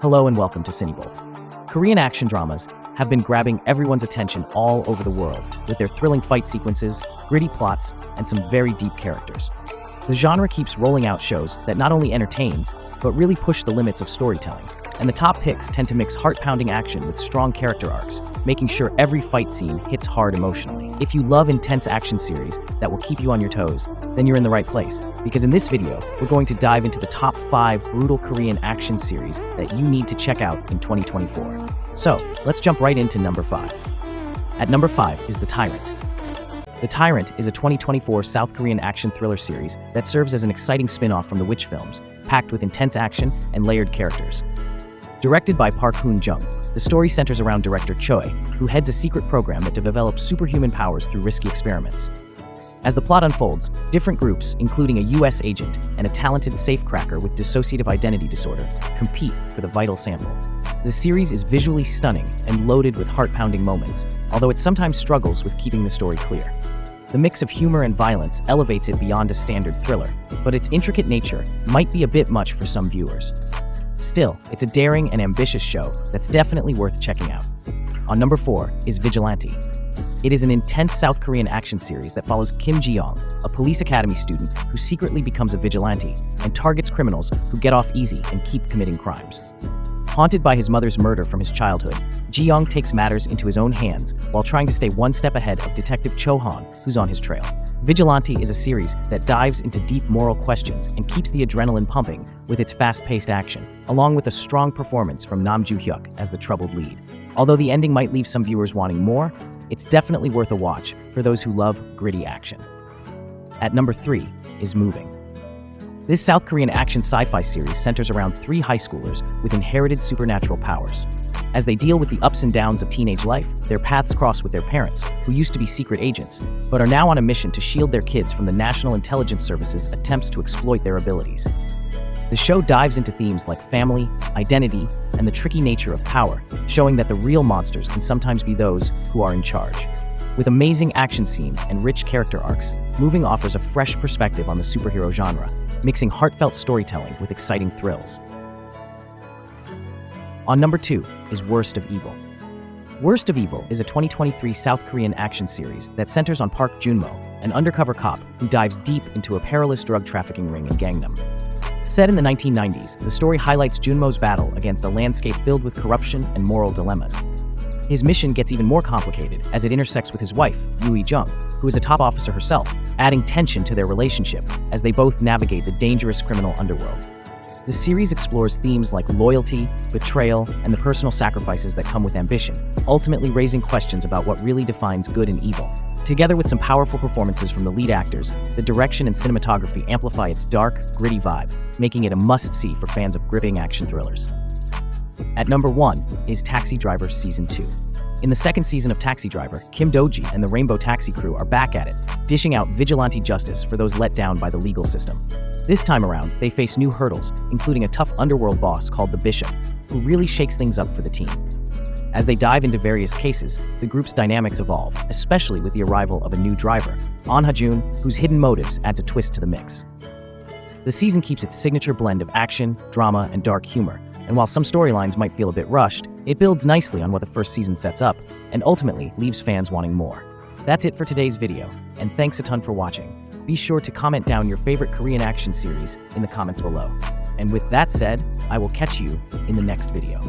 Hello and welcome to CineBolt. Korean action dramas have been grabbing everyone's attention all over the world with their thrilling fight sequences, gritty plots, and some very deep characters. The genre keeps rolling out shows that not only entertains, but really push the limits of storytelling. And the top picks tend to mix heart-pounding action with strong character arcs, making sure every fight scene hits hard emotionally. If you love intense action series that will keep you on your toes, then you're in the right place. Because in this video, we're going to dive into the top 5 brutal Korean action series that you need to check out in 2024. So, let's jump right into number 5. At number 5 is The Tyrant. The Tyrant is a 2024 South Korean action thriller series that serves as an exciting spin-off from the Witch films, packed with intense action and layered characters. Directed by Park Hoon-jung, the story centers around director Choi, who heads a secret program that develops superhuman powers through risky experiments. As the plot unfolds, different groups, including a US agent and a talented safecracker with dissociative identity disorder, compete for the vital sample. The series is visually stunning and loaded with heart-pounding moments, although it sometimes struggles with keeping the story clear. The mix of humor and violence elevates it beyond a standard thriller, but its intricate nature might be a bit much for some viewers. Still, it's a daring and ambitious show that's definitely worth checking out. On number 4 is Vigilante. It is an intense South Korean action series that follows Kim Ji-young, a police academy student who secretly becomes a vigilante and targets criminals who get off easy and keep committing crimes. Haunted by his mother's murder from his childhood, Ji-young takes matters into his own hands while trying to stay one step ahead of Detective Cho Han, who's on his trail. Vigilante is a series that dives into deep moral questions and keeps the adrenaline pumping with its fast-paced action, along with a strong performance from Nam Joo-hyuk as the troubled lead. Although the ending might leave some viewers wanting more, it's definitely worth a watch for those who love gritty action. At number 3 is Moving. This South Korean action sci-fi series centers around 3 high schoolers with inherited supernatural powers. As they deal with the ups and downs of teenage life, their paths cross with their parents, who used to be secret agents, but are now on a mission to shield their kids from the National Intelligence Service's attempts to exploit their abilities. The show dives into themes like family, identity, and the tricky nature of power, showing that the real monsters can sometimes be those who are in charge. With amazing action scenes and rich character arcs, Moving offers a fresh perspective on the superhero genre, mixing heartfelt storytelling with exciting thrills. On number 2 is Worst of Evil. Worst of Evil is a 2023 South Korean action series that centers on Park Junmo, an undercover cop who dives deep into a perilous drug trafficking ring in Gangnam. Set in the 1990s, the story highlights Junmo's battle against a landscape filled with corruption and moral dilemmas. His mission gets even more complicated as it intersects with his wife, Yoo Jung, who is a top officer herself, adding tension to their relationship as they both navigate the dangerous criminal underworld. The series explores themes like loyalty, betrayal, and the personal sacrifices that come with ambition, ultimately raising questions about what really defines good and evil. Together with some powerful performances from the lead actors, the direction and cinematography amplify its dark, gritty vibe, making it a must-see for fans of gripping action thrillers. At number 1 is Taxi Driver Season 2. In the second season of Taxi Driver, Kim Do-ji and the Rainbow Taxi crew are back at it, dishing out vigilante justice for those let down by the legal system. This time around, they face new hurdles, including a tough underworld boss called the Bishop, who really shakes things up for the team. As they dive into various cases, the group's dynamics evolve, especially with the arrival of a new driver, An Ha-jun, whose hidden motives adds a twist to the mix. The season keeps its signature blend of action, drama, and dark humor, and while some storylines might feel a bit rushed, it builds nicely on what the first season sets up, and ultimately leaves fans wanting more. That's it for today's video, and thanks a ton for watching. Be sure to comment down your favorite Korean action series in the comments below. And with that said, I will catch you in the next video.